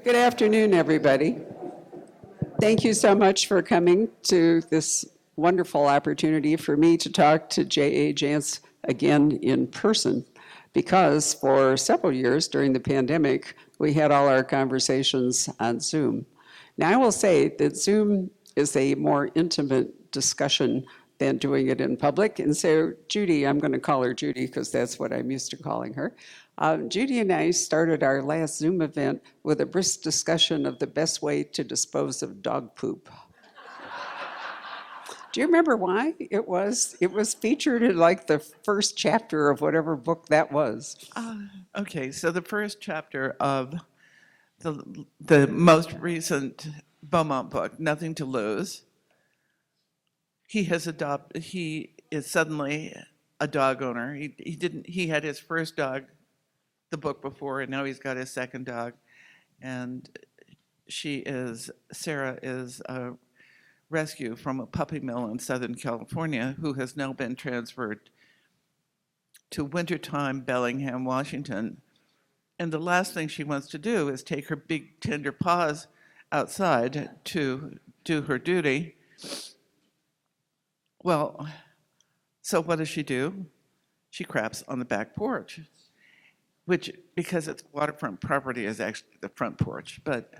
Good afternoon, everybody. Thank you so much for coming to this wonderful opportunity for me to talk to J.A. Jance again in person, because for several years during the pandemic, we had all our conversations on Zoom. Now, I will say that Zoom is a more intimate discussion than doing it in public. And so Judy, I'm going to call her Judy because that's what I'm used to calling her. Judy and I started our last Zoom event with a brisk discussion of the best way to dispose of dog poop. Do you remember why? It was featured in like the first chapter of whatever book that was. Okay, so the first chapter of the most recent Beaumont book, Nothing to Lose. He is suddenly a dog owner. He had his first dog the book before, and now he's got his second dog. And Sarah is a rescue from a puppy mill in Southern California who has now been transferred to wintertime Bellingham, Washington. And the last thing she wants to do is take her big tender paws outside to do her duty. Well, so what does she do? She craps on the back porch, which, because it's waterfront property, is actually the front porch. But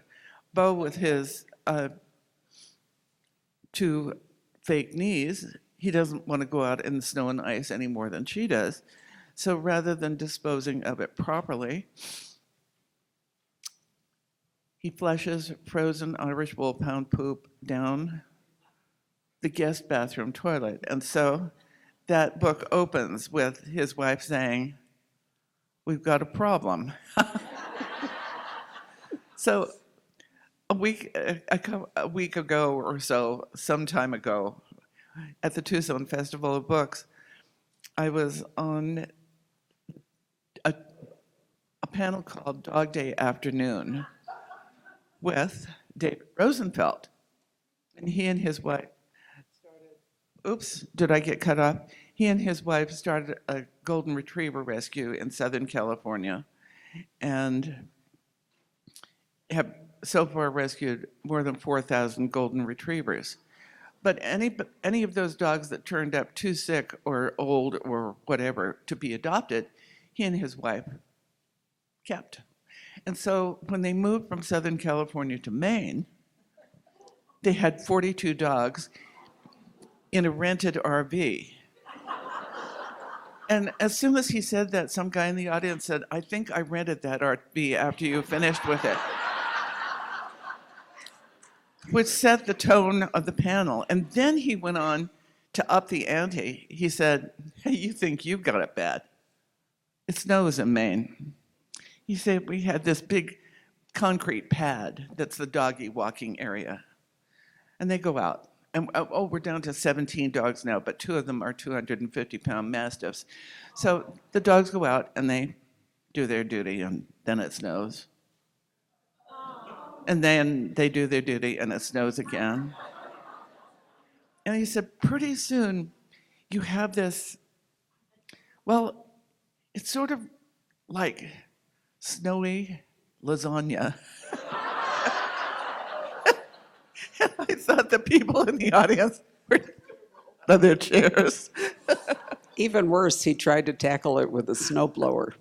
Beau, with his 2 fake knees, he doesn't want to go out in the snow and ice any more than she does. So rather than disposing of it properly, he flushes frozen Irish Wolfhound poop down the guest bathroom toilet. And so that book opens with his wife saying, "We've got a problem." So a week ago or so, some time ago, at the Tucson Festival of Books, I was on a panel called Dog Day Afternoon with David Rosenfeld. And he and his wife did I get cut off? He and his wife started a golden retriever rescue in Southern California and have so far rescued more than 4,000 golden retrievers. But any of those dogs that turned up too sick or old or whatever to be adopted, he and his wife kept. And so when they moved from Southern California to Maine, they had 42 dogs in a rented RV. And as soon as he said that, some guy in the audience said, "I think I rented that RV after you finished with it." Which set the tone of the panel. And then he went on to up the ante. He said, "Hey, you think you've got it bad? It snows in Maine." He said, "We had this big concrete pad that's the doggy walking area. And they go out. And we're down to 17 dogs now, but 2 of them are 250-pound mastiffs. So the dogs go out and they do their duty, and then it snows. And then they do their duty and it snows again." And he said, pretty soon you have this, well, it's sort of like snowy lasagna. And I thought the people in the audience were on their chairs. Even worse, he tried to tackle it with a snowblower.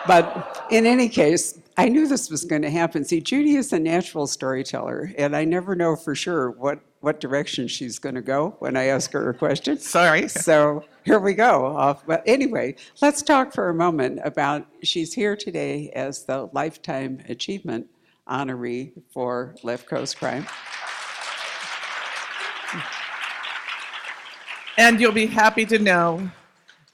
But in any case, I knew this was going to happen. See, Judy is a natural storyteller, and I never know for sure what direction she's going to go when I ask her a question. Sorry. So here we go. But anyway, let's talk for a moment about, she's here today as the Lifetime Achievement Honoree for Left Coast Crime. And you'll be happy to know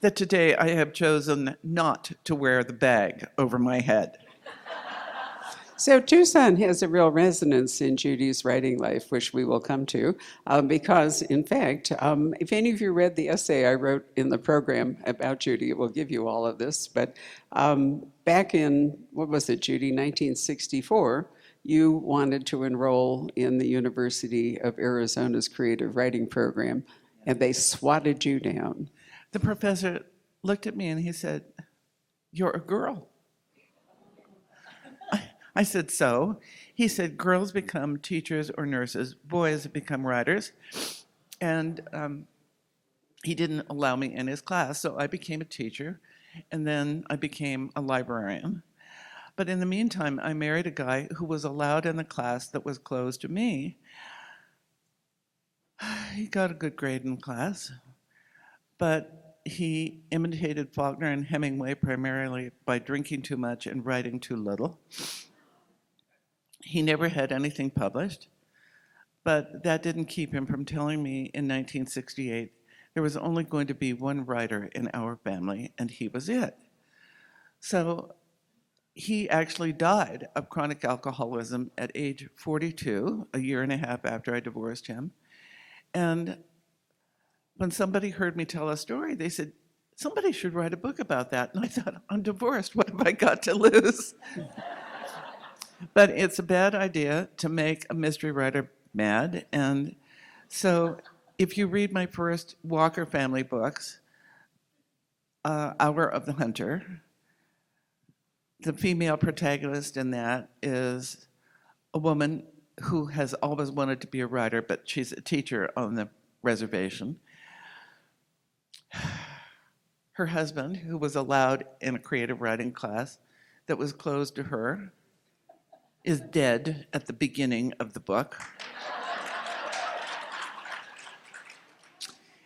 that today I have chosen not to wear the bag over my head. So Tucson has a real resonance in Judy's writing life, which we will come to, because, in fact, if any of you read the essay I wrote in the program about Judy, it will give you all of this. But back in, what was it, Judy, 1964, you wanted to enroll in the University of Arizona's creative writing program, and they swatted you down. The professor looked at me and he said, "You're a girl." I said, so? He said, girls become teachers or nurses, boys become writers. And he didn't allow me in his class, so I became a teacher, and then I became a librarian. But in the meantime, I married a guy who was allowed in the class that was closed to me. He got a good grade in class, but he imitated Faulkner and Hemingway primarily by drinking too much and writing too little. He never had anything published, but that didn't keep him from telling me in 1968 there was only going to be one writer in our family, and he was it. So he actually died of chronic alcoholism at age 42, a year and a half after I divorced him. And when somebody heard me tell a story, they said, somebody should write a book about that. And I thought, I'm divorced, what have I got to lose? But it's a bad idea to make a mystery writer mad. And so if you read my first Walker family books, Hour of the Hunter, the female protagonist in that is a woman who has always wanted to be a writer, but she's a teacher on the reservation. Her husband, who was allowed in a creative writing class that was closed to her, is dead at the beginning of the book.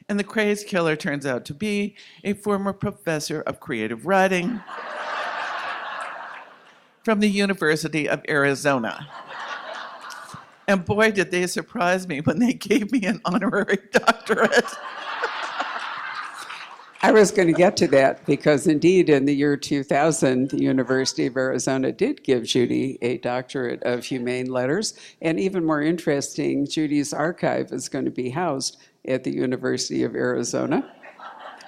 And the crazed killer turns out to be a former professor of creative writing from the University of Arizona. And boy, did they surprise me when they gave me an honorary doctorate. I was going to get to that because indeed in the year 2000, the University of Arizona did give Judy a doctorate of humane letters. And even more interesting, Judy's archive is going to be housed at the University of Arizona,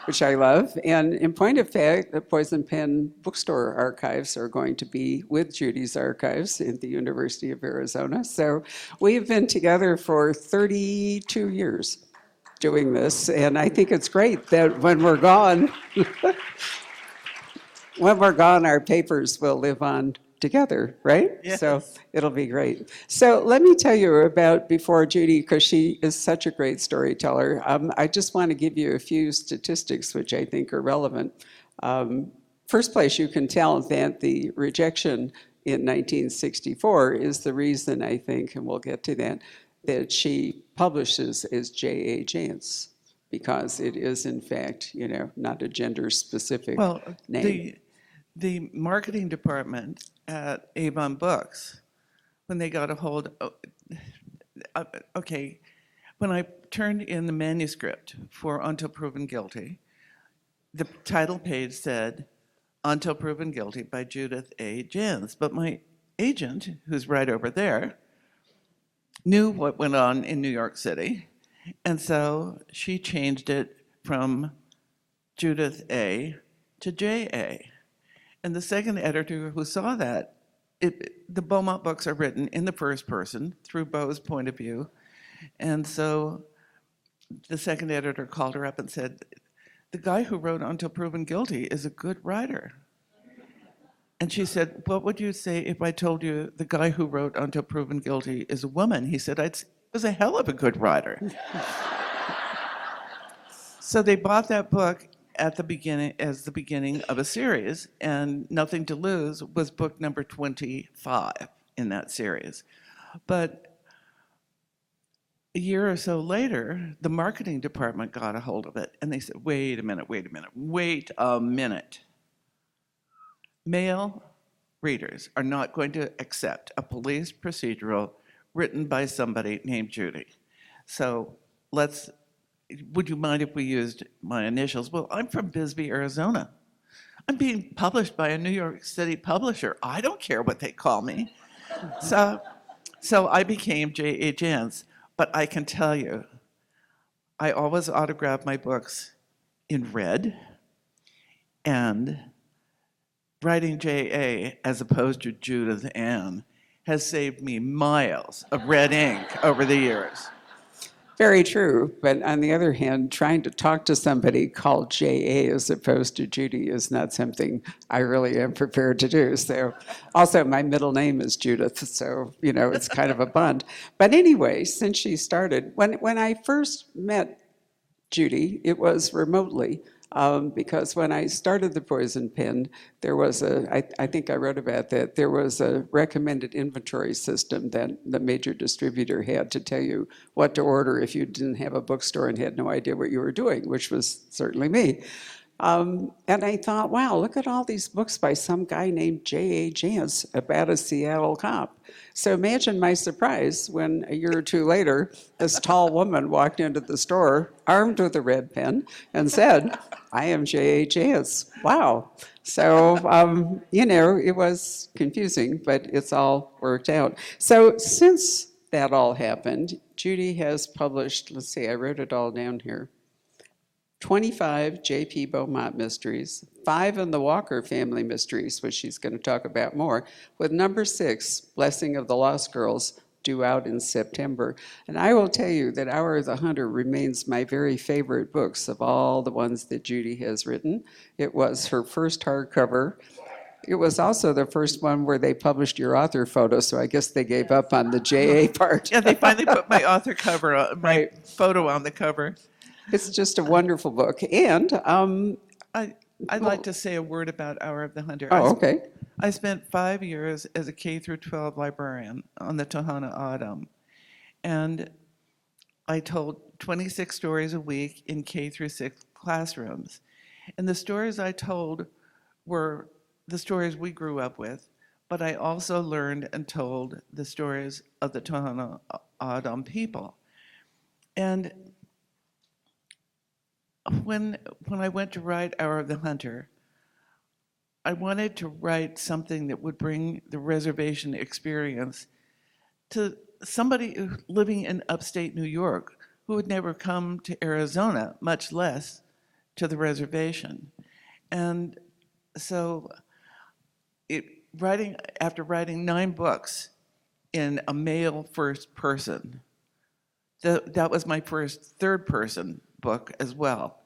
which I love. And in point of fact, the Poison Pen bookstore archives are going to be with Judy's archives at the University of Arizona. So we've been together for 32 years doing this, and I think it's great that when we're gone, our papers will live on together, right? Yes. So it'll be great. So let me tell you about before Judy, because she is such a great storyteller. I just want to give you a few statistics which I think are relevant. First place, you can tell that the rejection in 1964 is the reason, I think, and we'll get to that she publishes as J.A. Jance, because it is, in fact, not a gender-specific Well, name. the marketing department at Avon Books, when they got a hold, when I turned in the manuscript for Until Proven Guilty, the title page said, Until Proven Guilty by Judith A. Jance. But my agent, who's right over there, knew what went on in New York City, and so she changed it from Judith A. to J.A. And the second editor who saw that, the Beaumont books are written in the first person through Beau's point of view, and so the second editor called her up and said, the guy who wrote Until Proven Guilty is a good writer. And she said, what would you say if I told you the guy who wrote Until Proven Guilty is a woman? He said, I'd say he was a hell of a good writer. So they bought that book at the beginning as the beginning of a series, and Nothing to Lose was book number 25 in that series. But a year or so later, the marketing department got a hold of it, and they said, wait a minute. Male readers are not going to accept a police procedural written by somebody named Judy. So would you mind if we used my initials? Well, I'm from Bisbee, Arizona. I'm being published by a New York City publisher. I don't care what they call me. So I became J.A. Jance, but I can tell you, I always autograph my books in red, and writing J.A. as opposed to Judith Ann has saved me miles of red ink over the years. Very true. But on the other hand, trying to talk to somebody called J.A. as opposed to Judy is not something I really am prepared to do. So, also, my middle name is Judith, so, it's kind of a bond. But anyway, since she started, when I first met Judy, it was remotely. Because when I started the Poison Pen, there was I think I wrote about that, there was a recommended inventory system that the major distributor had to tell you what to order if you didn't have a bookstore and had no idea what you were doing, which was certainly me. And I thought, wow, look at all these books by some guy named J.A. Jance about a Seattle cop. So imagine my surprise when a year or two later, this tall woman walked into the store armed with a red pen and said, I am J.A. Jance. Wow. So, it was confusing, but it's all worked out. So since that all happened, Judy has published, let's see, I wrote it all down here. 25 J.P. Beaumont mysteries, 5 in the Walker family mysteries, which she's going to talk about more, with number 6, Blessing of the Lost Girls, due out in September. And I will tell you that Hour of the Hunter remains my very favorite books of all the ones that Judy has written. It was her first hardcover. It was also the first one where they published your author photo, so I guess they gave up on the J.A. part. Yeah, they finally put my author cover, my Right. photo on the cover. It's just a wonderful book. And, I'd like to say a word about Hour of the Hunter. okay. I spent 5 years as a K through 12 librarian on the Tohono O'odham, and I told 26 stories a week in K through 6 classrooms. And the stories I told were the stories we grew up with, but I also learned and told the stories of the Tohono O'odham people. And when I went to write Hour of the Hunter, I wanted to write something that would bring the reservation experience to somebody living in upstate New York who had never come to Arizona, much less to the reservation. And so after writing 9 books in a male first person, that was my first third person book as well.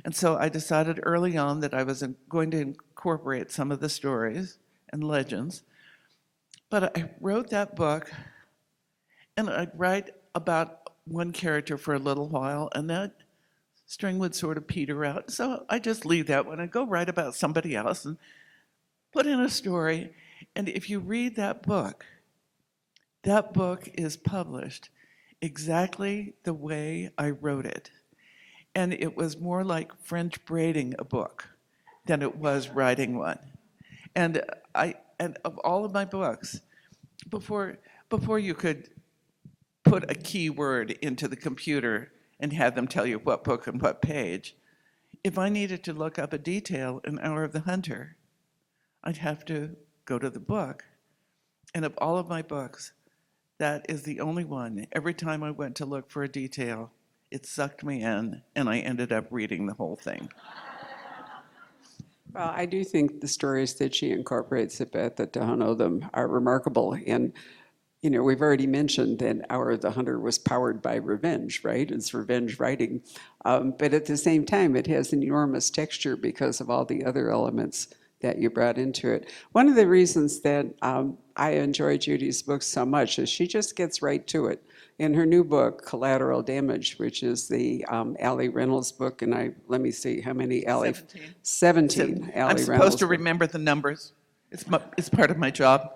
And so I decided early on that I was going to incorporate some of the stories and legends. But I wrote that book, and I'd write about one character for a little while, and that string would sort of peter out. So I just leave that one and go write about somebody else and put in a story. And if you read that book is published exactly the way I wrote it. And it was more like French braiding a book than it was writing one. And of all of my books, before you could put a keyword into the computer and have them tell you what book and what page, if I needed to look up a detail in Hour of the Hunter, I'd have to go to the book. And of all of my books, that is the only one. Every time I went to look for a detail, it sucked me in, and I ended up reading the whole thing. Well, I do think the stories that she incorporates about the Tohono O'odham are remarkable. And, we've already mentioned that Hour of the Hunter was powered by revenge, right? It's revenge writing. But at the same time, it has an enormous texture because of all the other elements that you brought into it. One of the reasons that I enjoy Judy's books so much is she just gets right to it. In her new book, Collateral Damage, which is the Allie Reynolds book, and let me see, how many Allie? 17 Allie I'm Reynolds supposed to books. remember the numbers. It's part of my job.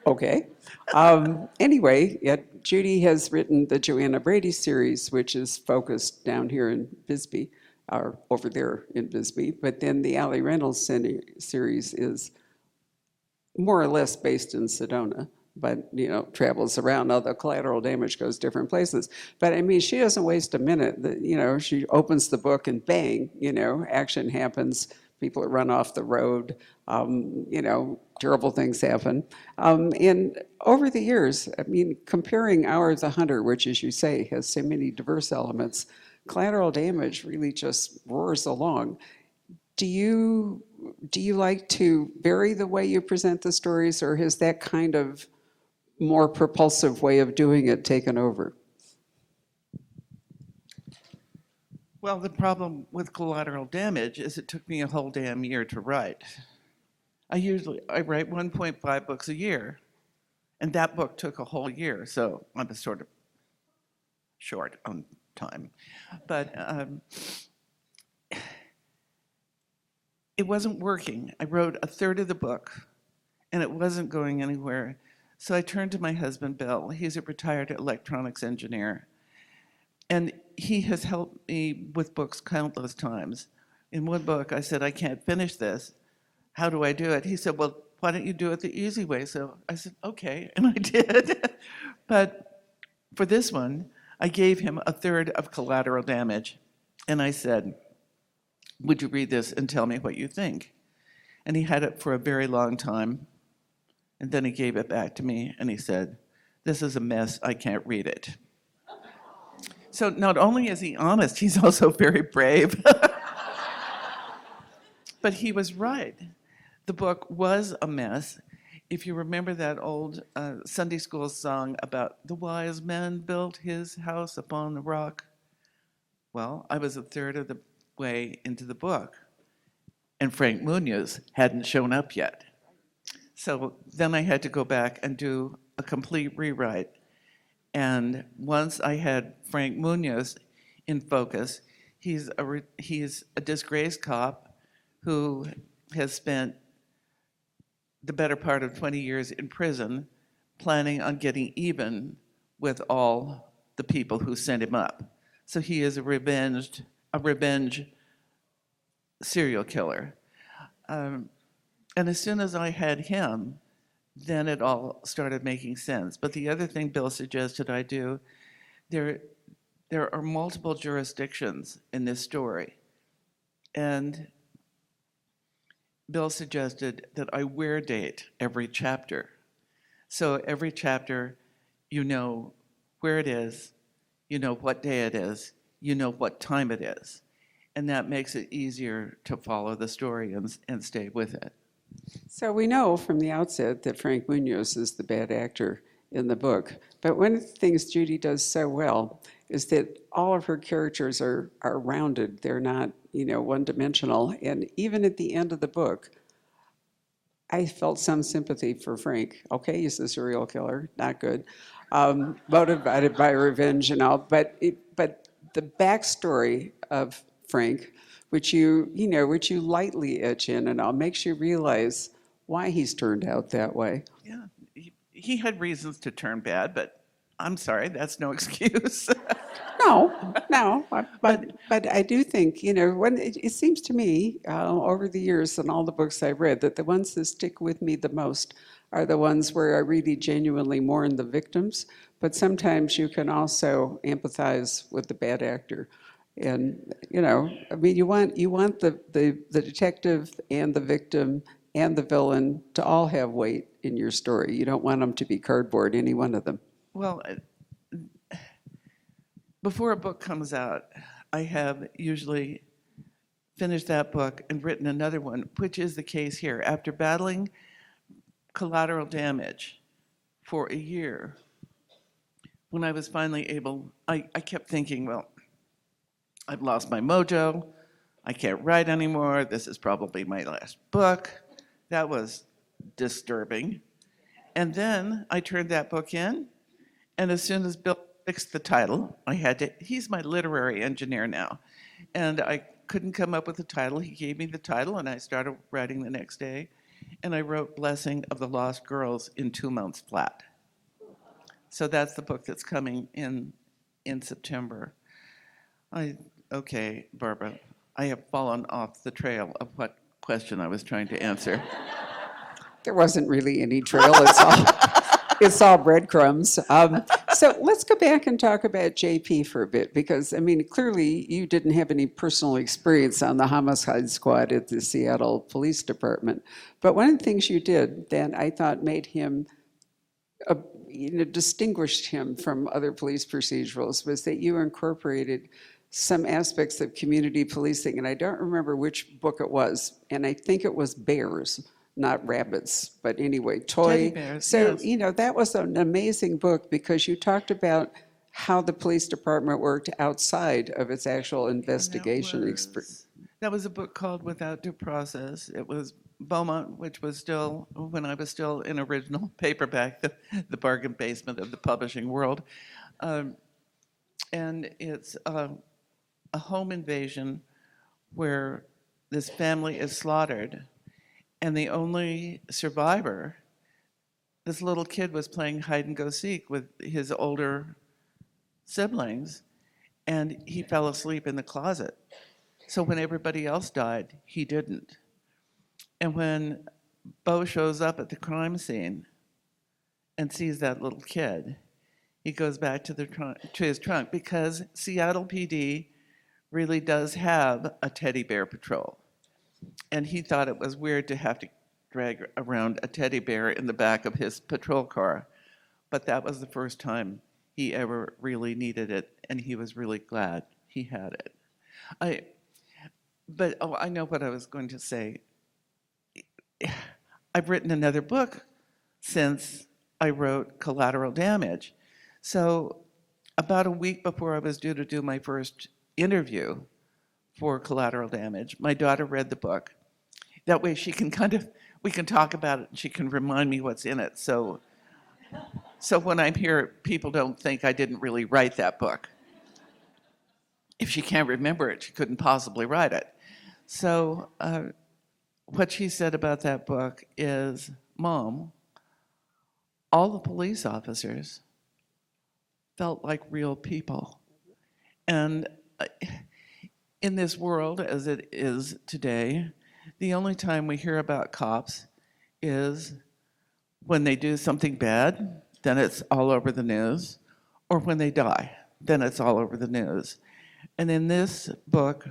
Okay. Anyway, Judy has written the Joanna Brady series, which is focused down here in Bisbee, or over there in Bisbee. But then the Allie Reynolds series is more or less based in Sedona, but travels around. Although Collateral Damage goes different places. But I mean, she doesn't waste a minute. She opens the book and bang, action happens. People run off the road. Terrible things happen. And over the years, I mean, comparing Hour of the Hunter, which, as you say, has so many diverse elements, Collateral Damage really just roars along. Do you like to vary the way you present the stories, or has that kind of more propulsive way of doing it taken over? Well, the problem with collateral damage is it took me a whole damn year to write. I write 1.5 books a year, and that book took a whole year, so I was sort of short on time. But it wasn't working. I wrote a third of the book, and it wasn't going anywhere. So I turned to my husband, Bill. He's a retired electronics engineer, and he has helped me with books countless times. In one book, I said, I can't finish this. How do I do it? He said, well, why don't you do it the easy way? So I said, okay, and I did. But for this one, I gave him a third of collateral damage, and I said, would you read this and tell me what you think? And he had it for a very long time, and then he gave it back to me, and he said, this is a mess, I can't read it. So not only is he honest, he's also very brave. But he was right. The book was a mess. If you remember that old Sunday school song about the wise man built his house upon the rock, well, I was a third of the way into the book, and Frank Munoz hadn't shown up yet. So then I had to go back and do a complete rewrite. And once I had Frank Munoz in focus, he's a disgraced cop who has spent the better part of 20 years in prison planning on getting even with all the people who sent him up. So he is a revenge serial killer. And as soon as I had him, then it all started making sense. But the other thing Bill suggested I do, there are multiple jurisdictions in this story. And Bill suggested that I wear date every chapter. So every chapter, you know where it is, you know what day it is, you know what time it is. And that makes it easier to follow the story and stay with it. So we know from the outset that Frank Munoz is the bad actor in the book. But one of the things Judy does so well is that all of her characters are rounded. They're not, one-dimensional. And even at the end of the book, I felt some sympathy for Frank. Okay, he's a serial killer, not good, motivated by revenge and all. But the backstory of Frank, which you lightly etch in and all, makes you realize why he's turned out that way. Yeah, he had reasons to turn bad, but I'm sorry, that's no excuse. No, but I do think, when it seems to me over the years and all the books I've read that the ones that stick with me the most are the ones where I really genuinely mourn the victims, but sometimes you can also empathize with the bad actor. And, you want the detective and the victim and the villain to all have weight in your story. You don't want them to be cardboard, any one of them. Well, before a book comes out, I have usually finished that book and written another one, which is the case here. After battling collateral damage for a year, when I was finally able, I kept thinking, well, I've lost my mojo. I can't write anymore. This is probably my last book. That was disturbing. And then I turned that book in, and as soon as Bill fixed the title, he's my literary engineer now, and I couldn't come up with a title. He gave me the title, and I started writing the next day, and I wrote Blessing of the Lost Girls in 2 months flat. So that's the book that's coming in September. Okay, Barbara, I have fallen off the trail of what question I was trying to answer. There wasn't really any trail. It's all breadcrumbs. So let's go back and talk about JP for a bit, because, clearly you didn't have any personal experience on the homicide squad at the Seattle Police Department. But one of the things you did that I thought made him, distinguished him from other police procedurals was that you incorporated some aspects of community policing. And I don't remember which book it was, and I think it was bears, not rabbits, but anyway, toy. Teddy bears, So, yes. that was an amazing book because you talked about how the police department worked outside of its actual And investigation. that was a book called Without Due Process. It was Beaumont, which was still, when I was still in original paperback, the bargain basement of the publishing world. Um, and it's a home invasion where this family is slaughtered, and the only survivor, this little kid, was playing hide and go seek with his older siblings, and he fell asleep in the closet. So when everybody else died, he didn't. And when Bo shows up at the crime scene and sees that little kid, he goes back to his trunk, because Seattle PD really does have a teddy bear patrol. And he thought it was weird to have to drag around a teddy bear in the back of his patrol car. But that was the first time he ever really needed it, and he was really glad he had it. I know what I was going to say. I've written another book since I wrote Collateral Damage. So about a week before I was due to do my first interview for Collateral Damage, my daughter read the book. That way she can we can talk about it and she can remind me what's in it. So when I'm here, people don't think I didn't really write that book. If she can't remember it, she couldn't possibly write it. So what she said about that book is, Mom, all the police officers felt like real people. And in this world as it is today, the only time we hear about cops is when they do something bad, then it's all over the news, or when they die, then it's all over the news. And in this book,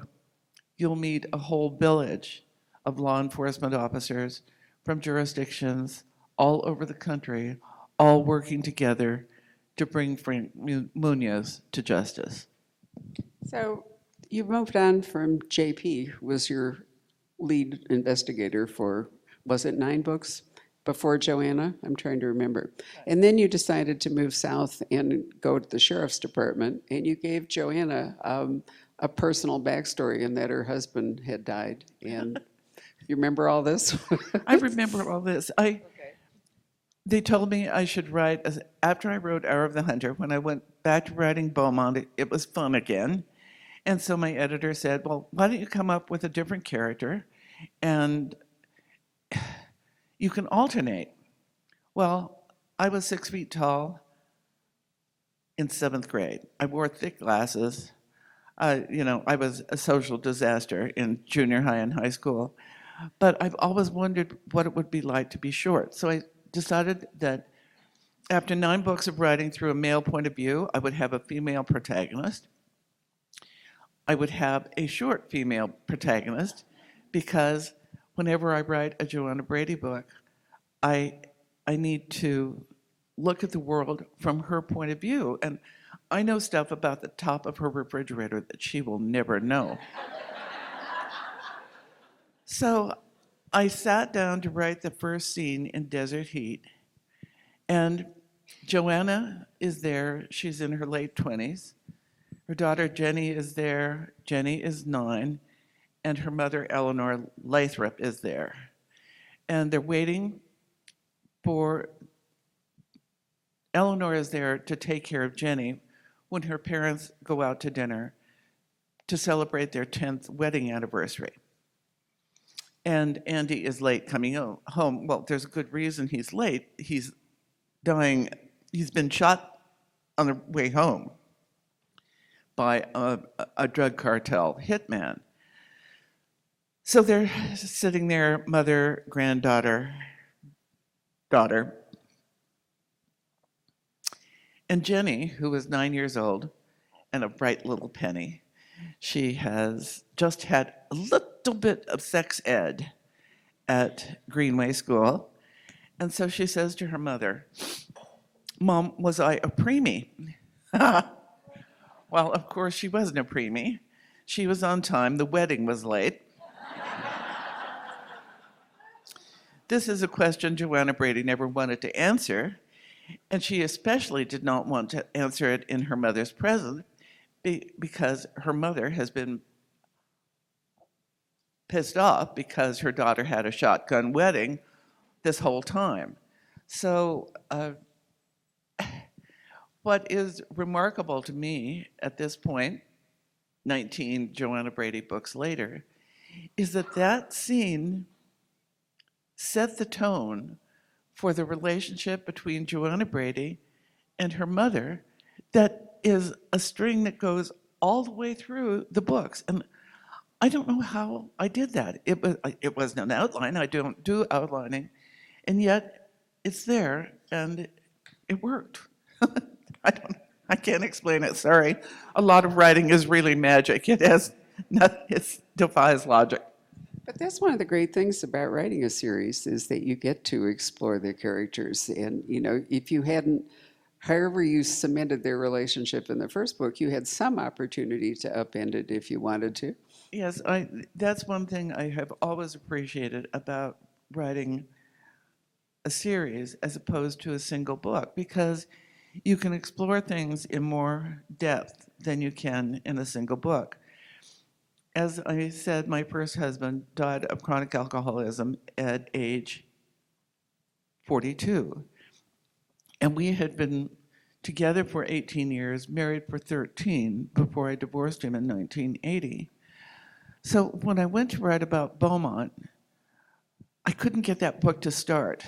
you'll meet a whole village of law enforcement officers from jurisdictions all over the country, all working together to bring Frank Munoz to justice. So you moved on from JP, who was your lead investigator for, was it 9 books? Before Joanna? I'm trying to remember. And then you decided to move south and go to the sheriff's department, and you gave Joanna a personal backstory in that her husband had died. And you remember all this? I remember all this. They told me I should write, after I wrote Hour of the Hunter, when I went back to writing Beaumont, it was fun again. And so my editor said, well, why don't you come up with a different character and you can alternate. Well, I was 6 feet tall in 7th grade. I wore thick glasses. I was a social disaster in junior high and high school. But I've always wondered what it would be like to be short. So I decided that after 9 books of writing through a male point of view, I would have a female protagonist. I would have a short female protagonist, because whenever I write a Joanna Brady book, I need to look at the world from her point of view. And I know stuff about the top of her refrigerator that she will never know. So I sat down to write the first scene in Desert Heat, and Joanna is there. She's in her late 20s. Her daughter Jenny is there. Jenny is 9, and her mother Eleanor Lathrop is there. And they're waiting for, Eleanor is there to take care of Jenny when her parents go out to dinner to celebrate their 10th wedding anniversary. And Andy is late coming home. Well, there's a good reason he's late. He's dying. He's been shot on the way home by a drug cartel hitman. So they're sitting there, mother, granddaughter, daughter. And Jenny, who is 9 years old and a bright little penny, she has just had a little bit of sex ed at Greenway School. And so she says to her mother, Mom, was I a preemie? Well, of course she wasn't a preemie. She was on time. The wedding was late. This is a question Joanna Brady never wanted to answer. And she especially did not want to answer it in her mother's presence because her mother has been pissed off because her daughter had a shotgun wedding this whole time. So, what is remarkable to me at this point, 19 Joanna Brady books later, is that that scene set the tone for the relationship between Joanna Brady and her mother that is a string that goes all the way through the books. And I don't know how I did that. It wasn't an outline. I don't do outlining. And yet it's there and it worked. I can't explain it. Sorry. A lot of writing is really magic. It defies logic. But that's one of the great things about writing a series is that you get to explore the characters. And, if you hadn't, however you cemented their relationship in the first book, you had some opportunity to upend it if you wanted to. Yes, that's one thing I have always appreciated about writing a series as opposed to a single book, because you can explore things in more depth than you can in a single book. As I said, my first husband died of chronic alcoholism at age 42. And we had been together for 18 years, married for 13, before I divorced him in 1980. So when I went to write about Beaumont, I couldn't get that book to start.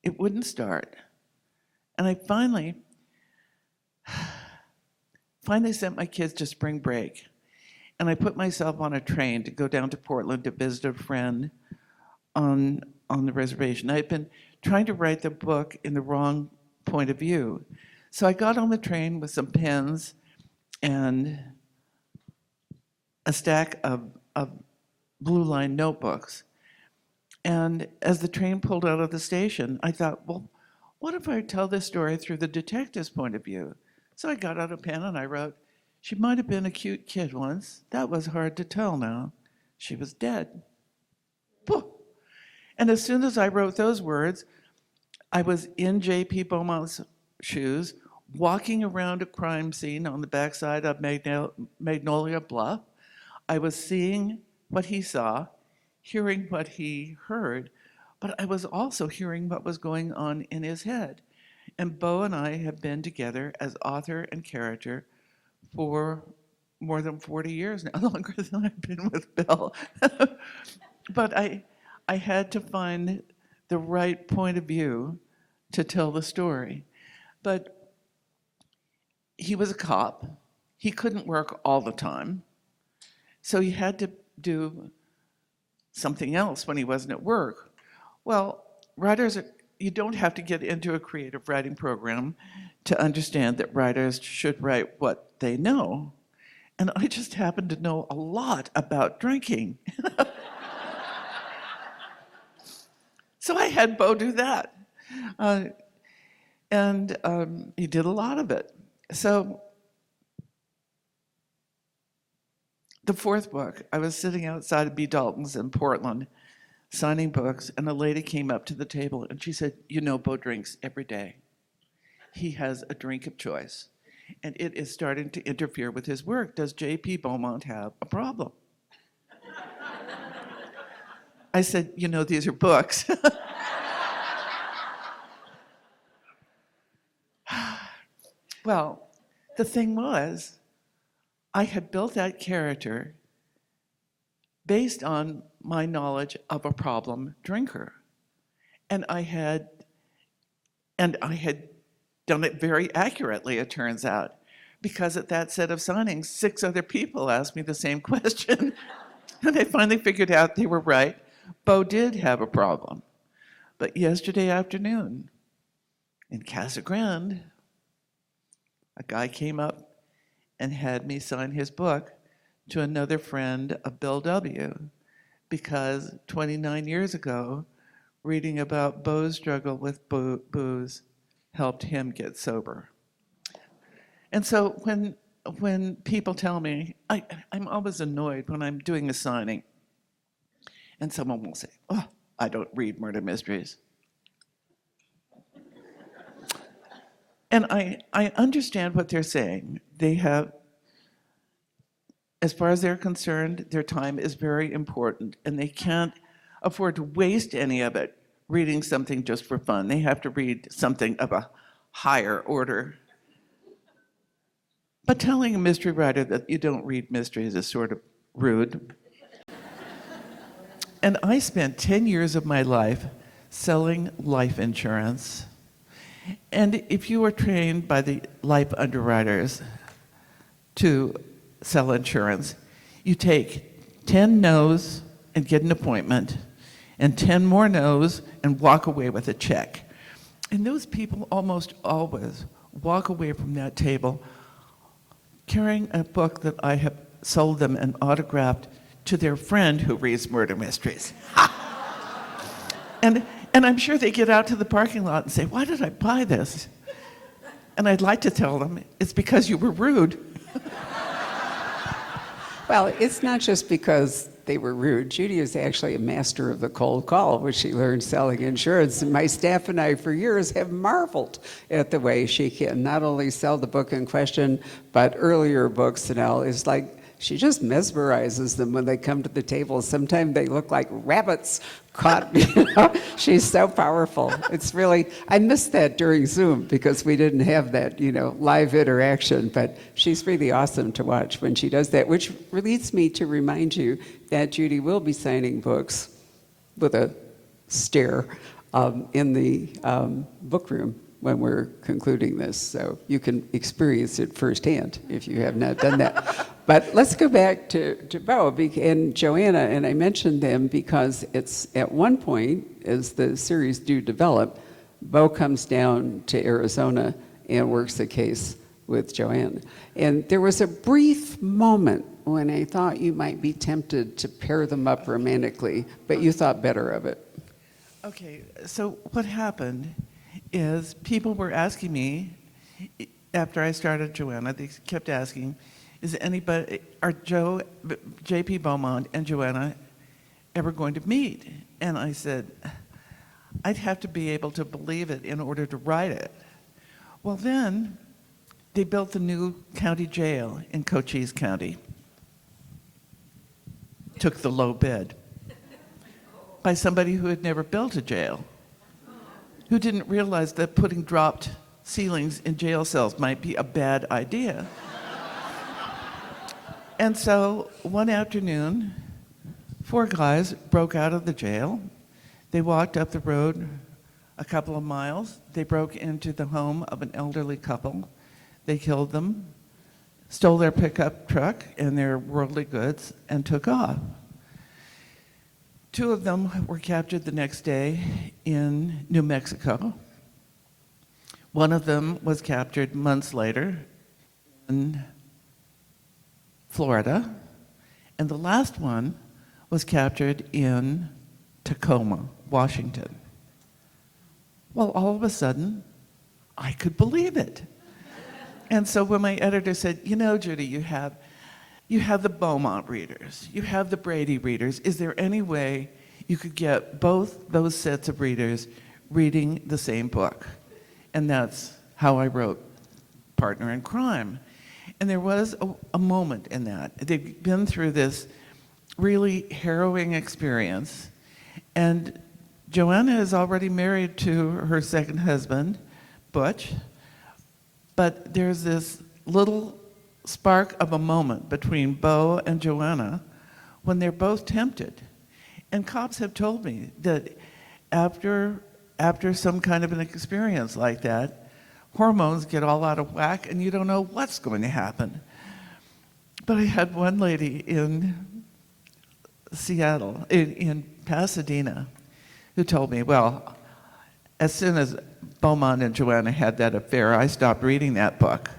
It wouldn't start. And I finally sent my kids to spring break. And I put myself on a train to go down to Portland to visit a friend on the reservation. I had been trying to write the book in the wrong point of view. So I got on the train with some pens and a stack of blue line notebooks. And as the train pulled out of the station, I thought, well, what if I tell this story through the detective's point of view? So I got out a pen and I wrote, she might have been a cute kid once. That was hard to tell now. She was dead. Pooh. And as soon as I wrote those words, I was in J.P. Beaumont's shoes, walking around a crime scene on the backside of Magnolia Bluff. I was seeing what he saw, hearing what he heard, but I was also hearing what was going on in his head. And Beau and I have been together as author and character for more than 40 years now, longer than I've been with Bill. But I had to find the right point of view to tell the story. But he was a cop. He couldn't work all the time. So he had to do something else when he wasn't at work. Well, you don't have to get into a creative writing program to understand that writers should write what they know. And I just happen to know a lot about drinking. So I had Beau do that. And he did a lot of it. So the fourth book, I was sitting outside of B. Dalton's in Portland signing books, and a lady came up to the table and she said, Beau drinks every day. He has a drink of choice, and it is starting to interfere with his work. Does J.P. Beaumont have a problem? I said, these are books. Well, the thing was, I had built that character based on my knowledge of a problem drinker. And I had done it very accurately, it turns out, because at that set of signings, 6 other people asked me the same question. And I finally figured out they were right. Beau did have a problem. But yesterday afternoon, in Casa Grande, a guy came up and had me sign his book to another friend of Bill W. Because 29 years ago, reading about Beau's struggle with booze helped him get sober. And so when people tell me, I'm always annoyed when I'm doing a signing, and someone will say, oh, I don't read murder mysteries. And I understand what they're saying. They have, as far as they're concerned, their time is very important, and they can't afford to waste any of it reading something just for fun. They have to read something of a higher order. But telling a mystery writer that you don't read mysteries is sort of rude. And I spent 10 years of my life selling life insurance. And if you are trained by the life underwriters to sell insurance, you take 10 no's and get an appointment, and 10 more no's and walk away with a check. And those people almost always walk away from that table carrying a book that I have sold them and autographed to their friend who reads murder mysteries. And I'm sure they get out to the parking lot and say, "Why did I buy this?" And I'd like to tell them, it's because you were rude. Well, it's not just because they were rude. Judy is actually a master of the cold call, which she learned selling insurance. And my staff and I, for years, have marveled at the way she can not only sell the book in question, but earlier books and all. It's like she just mesmerizes them when they come to the table. Sometimes they look like rabbits caught. She's so powerful. It's really, I missed that during Zoom because we didn't have that, live interaction. But she's really awesome to watch when she does that, which leads me to remind you that Judy will be signing books with a stare in the book room when we're concluding this. So you can experience it firsthand if you have not done that. But let's go back to Bo and Joanna, and I mentioned them because it's at one point, as the series do develop, Bo comes down to Arizona and works the case with Joanna. And there was a brief moment when I thought you might be tempted to pair them up romantically, but you thought better of it. Okay, so what happened is people were asking me, after I started Joanna, they kept asking, are J.P. Beaumont and Joanna ever going to meet? And I said, I'd have to be able to believe it in order to write it. Well, then they built the new county jail in Cochise County. Took the low bid by somebody who had never built a jail, who didn't realize that putting dropped ceilings in jail cells might be a bad idea. And so one afternoon, 4 guys broke out of the jail. They walked up the road a couple of miles. They broke into the home of an elderly couple. They killed them, stole their pickup truck and their worldly goods, and took off. 2 of them were captured the next day in New Mexico. One of them was captured months later in Florida. And the last one was captured in Tacoma, Washington. Well, all of a sudden, I could believe it. And so when my editor said, Judy, you have the Beaumont readers, you have the Brady readers, is there any way you could get both those sets of readers reading the same book? And that's how I wrote Partner in Crime. And there was a moment in that. They've been through this really harrowing experience, and Joanna is already married to her second husband, Butch, but there's this little spark of a moment between Bo and Joanna when they're both tempted. And cops have told me that after some kind of an experience like that, hormones get all out of whack and you don't know what's going to happen. But I had one lady in Seattle, in Pasadena, who told me, well, as soon as Beaumont and Joanna had that affair, I stopped reading that book.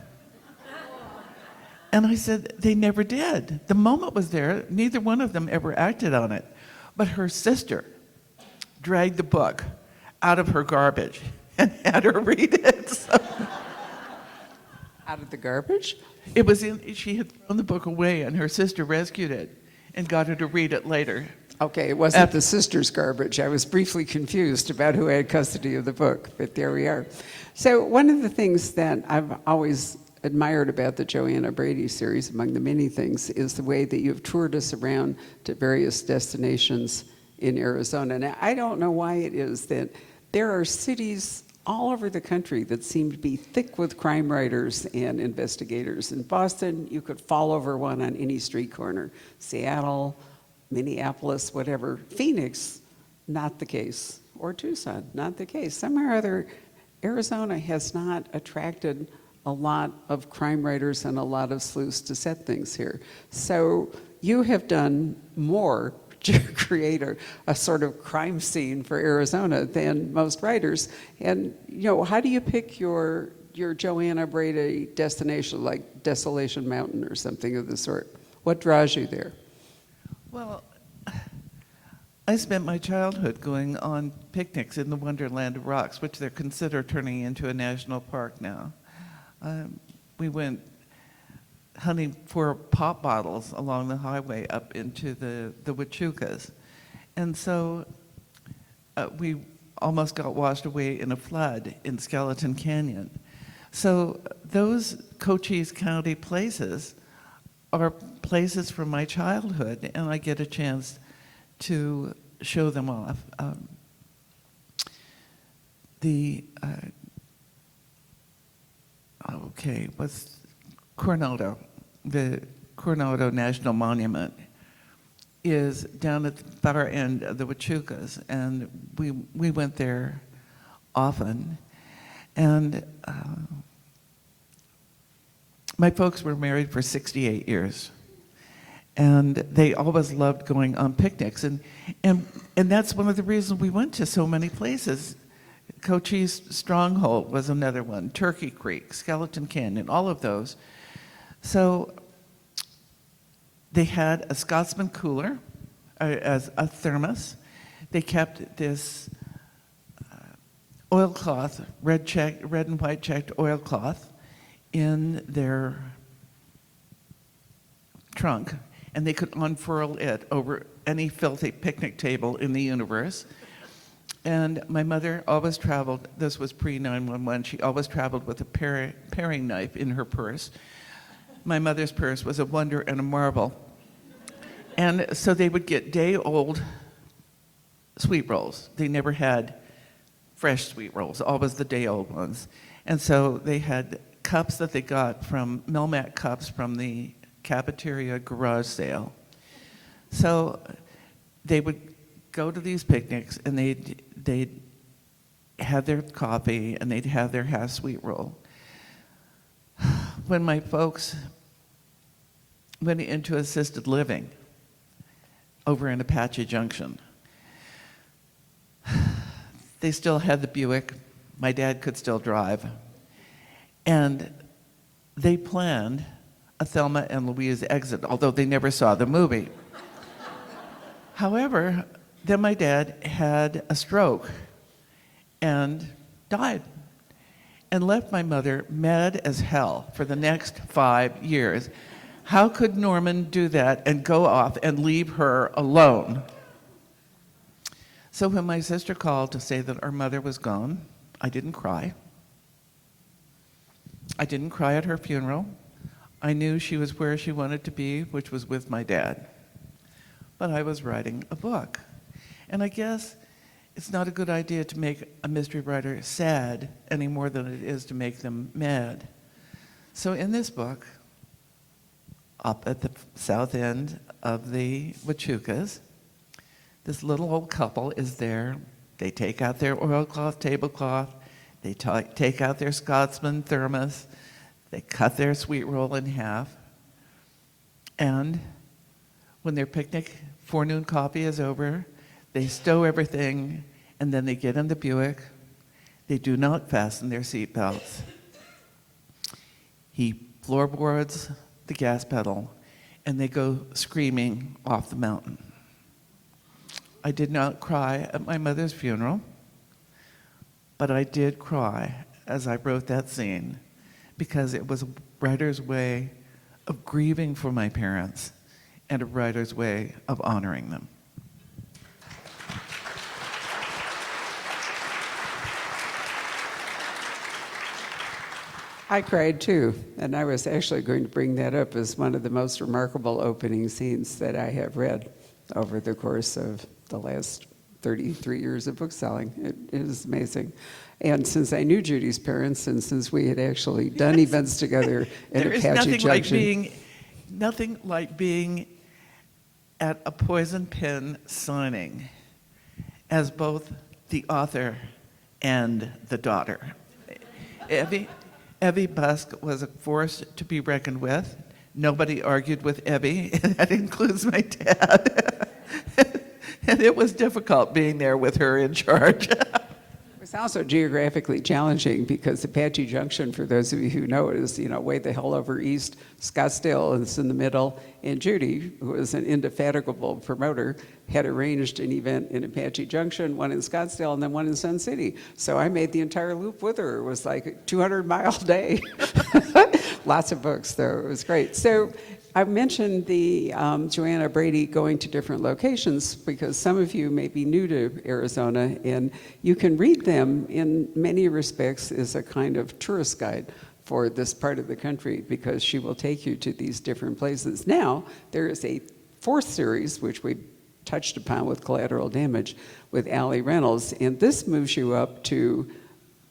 And I said, they never did. The moment was there. Neither one of them ever acted on it. But her sister dragged the book out of her garbage and had her read it. So Out of the garbage? she had thrown the book away, and her sister rescued it and got her to read it later. Okay, it wasn't the sister's garbage. I was briefly confused about who had custody of the book, but there we are. So one of the things that I've always admired about the Joanna Brady series, among the many things, is the way that you've toured us around to various destinations in Arizona. Now, I don't know why it is that there are cities all over the country that seem to be thick with crime writers and investigators. In Boston, you could fall over one on any street corner. Seattle, Minneapolis, whatever. Phoenix, not the case. Or Tucson, not the case. Somewhere or other, Arizona has not attracted a lot of crime writers and a lot of sleuths to set things here. So you have done more to create a sort of crime scene for Arizona than most writers. And, how do you pick your Joanna Brady destination, like Desolation Mountain or something of the sort? What draws you there? Well, I spent my childhood going on picnics in the Wonderland of Rocks, which they're considered turning into a national park now. We went hunting for pop bottles along the highway up into the Huachucas. And so we almost got washed away in a flood in Skeleton Canyon. So those Cochise County places are places from my childhood, and I get a chance to show them off. What's Coronado? The Coronado National Monument is down at the far end of the Huachucas, and we went there often. And my folks were married for 68 years, and they always loved going on picnics, and that's one of the reasons we went to so many places. Cochise Stronghold was another one, Turkey Creek, Skeleton Canyon, all of those. So they had a Scotsman cooler as a thermos. They kept this oilcloth, red and white checked oilcloth in their trunk, and they could unfurl it over any filthy picnic table in the universe. And my mother always traveled, this was pre-911, she always traveled with a paring knife in her purse. My mother's purse was a wonder and a marvel. And so they would get day-old sweet rolls. They never had fresh sweet rolls, always the day-old ones. And so they had cups that they got from Melmac cups from the cafeteria garage sale. So they would go to these picnics, and they'd have their coffee, and they'd have their half sweet roll. When my folks went into assisted living over in Apache Junction, they still had the Buick. My dad could still drive. And they planned a Thelma and Louise exit, although they never saw the movie. However, then my dad had a stroke and died, and left my mother mad as hell for the next 5 years. How could Norman do that and go off and leave her alone? So when my sister called to say that our mother was gone, I didn't cry. I didn't cry at her funeral. I knew she was where she wanted to be, which was with my dad. But I was writing a book. And I guess it's not a good idea to make a mystery writer sad any more than it is to make them mad. So in this book, up at the south end of the Huachucas, this little old couple is there. They take out their oilcloth tablecloth. They take out their Scotsman thermos. They cut their sweet roll in half. And when their picnic forenoon coffee is over, they stow everything, and then they get in the Buick. They do not fasten their seatbelts. He floorboards the gas pedal, and they go screaming off the mountain. I did not cry at my mother's funeral, but I did cry as I wrote that scene, because it was a writer's way of grieving for my parents and a writer's way of honoring them. I cried too, and I was actually going to bring that up as one of the most remarkable opening scenes that I have read over the course of the last 33 years of bookselling. It is amazing. And since I knew Judy's parents, and since we had actually done events together in There is Apache Junction, nothing like being at a Poison Pen signing as both the author and the daughter. Evie Busk was a force to be reckoned with. Nobody argued with Evie, and that includes my dad. And it was difficult being there with her in charge. It's also geographically challenging because Apache Junction, for those of you who know it, is way the hell over east. Scottsdale is in the middle, and Judy, who was an indefatigable promoter, had arranged an event in Apache Junction, one in Scottsdale, and then one in Sun City. So I made the entire loop with her. It was like a 200-mile day. Lots of books, though. It was great. So I mentioned the Joanna, Brady going to different locations because some of you may be new to Arizona, and you can read them in many respects as a kind of tourist guide for this part of the country because she will take you to these different places. Now, there is a fourth series, which we touched upon with Collateral Damage, with Allie Reynolds, and this moves you up to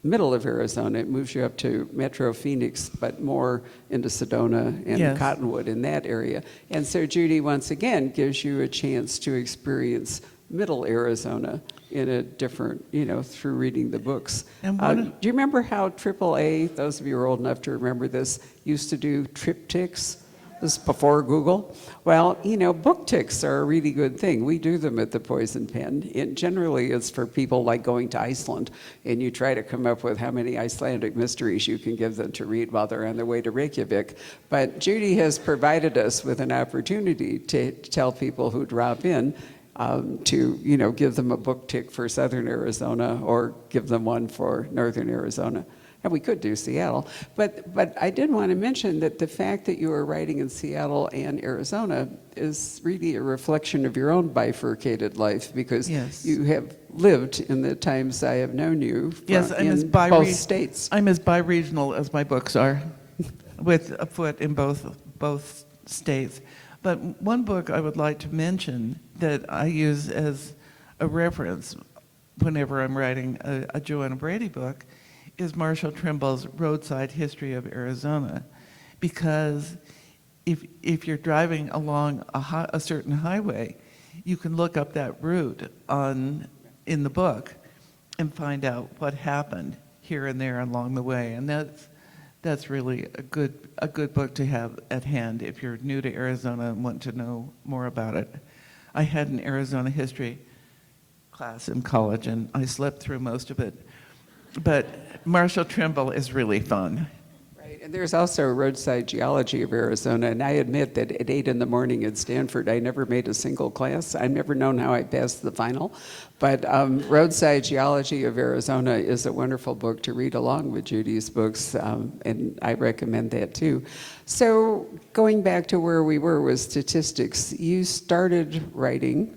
middle of Arizona. It moves you up to Metro Phoenix, but more into Sedona and Yes. Cottonwood in that area. And so Judy, once again, gives you a chance to experience middle Arizona in a different, through reading the books. And do you remember how AAA, those of you who are old enough to remember this, used to do triptychs? This is before Google. Well, book ticks are a really good thing. We do them at the Poison Pen. And generally, it's for people like going to Iceland, and you try to come up with how many Icelandic mysteries you can give them to read while they're on their way to Reykjavik. But Judy has provided us with an opportunity to tell people who drop in to, give them a book tick for Southern Arizona or give them one for Northern Arizona. And we could do Seattle. But I did want to mention that the fact that you are writing in Seattle and Arizona is really a reflection of your own bifurcated life because Yes. you have lived in the times I have known you Yes, I'm as in both states. I'm as bi-regional as my books are, with a foot in both states. But one book I would like to mention that I use as a reference whenever I'm writing a Joanna Brady book is Marshall Trimble's Roadside History of Arizona, because if you're driving along a certain highway, you can look up that route in the book and find out what happened here and there along the way, and that's really a good book to have at hand if you're new to Arizona and want to know more about it. I had an Arizona history class in college, and I slept through most of it. But Marshall Trimble is really fun. Right, and there's also Roadside Geology of Arizona, and I admit that at 8 in the morning at Stanford, I never made a single class. I've never known how I passed the final. But Roadside Geology of Arizona is a wonderful book to read along with Judy's books, and I recommend that too. So going back to where we were with statistics, you started writing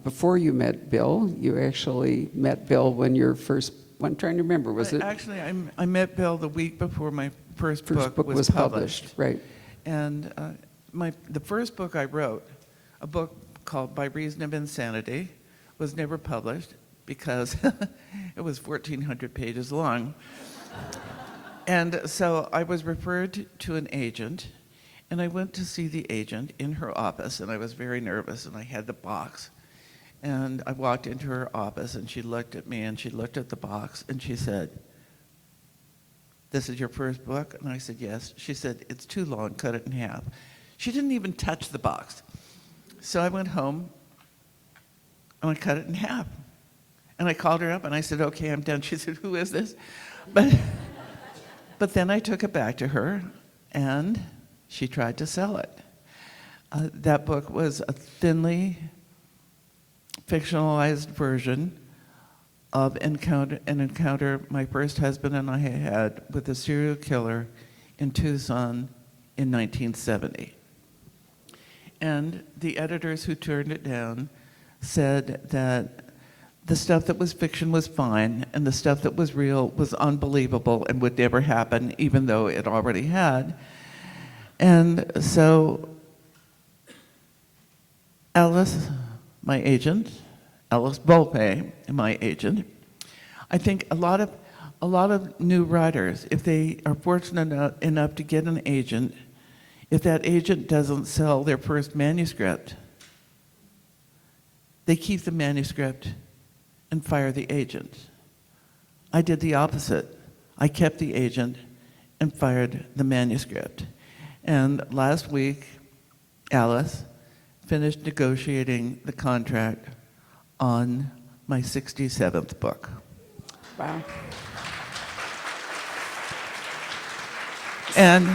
before you met Bill. You actually met Bill when your first, I'm trying to remember, was it? Actually, I met Bill the week before my first book was published. Right. And the first book I wrote, a book called By Reason of Insanity, was never published because it was 1,400 pages long. And so I was referred to an agent, and I went to see the agent in her office, and I was very nervous, and I had the box. And I walked into her office, and she looked at me, and she looked at the box, and she said, "This is your first book?" And I said, "Yes." She said, "It's too long, cut it in half." She didn't even touch the box. So I went home, and I cut it in half. And I called her up, and I said, "Okay, I'm done." She said, "Who is this?" But then I took it back to her, and she tried to sell it. That book was a thinly fictionalized version of an encounter my first husband and I had with a serial killer in Tucson in 1970. And the editors who turned it down said that the stuff that was fiction was fine, and the stuff that was real was unbelievable and would never happen, even though it already had. And so Alice, my agent, Alice Volpe, my agent, I think a lot of new writers, if they are fortunate enough to get an agent, if that agent doesn't sell their first manuscript, they keep the manuscript and fire the agent. I did the opposite. I kept the agent and fired the manuscript. And last week, Alice finished negotiating the contract on my 67th book. Wow. And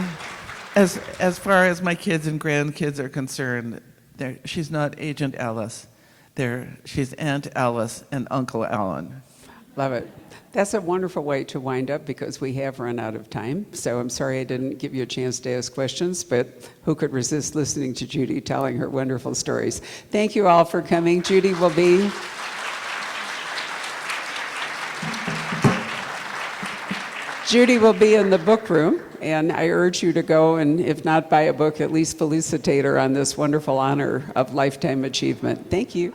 as far as my kids and grandkids are concerned, she's not Agent Alice. She's Aunt Alice and Uncle Alan. Love it. That's a wonderful way to wind up because we have run out of time. So I'm sorry I didn't give you a chance to ask questions, but who could resist listening to Judy telling her wonderful stories? Thank you all for coming. Judy will be in the book room, and I urge you to go and, if not buy a book, at least felicitate her on this wonderful honor of lifetime achievement. Thank you.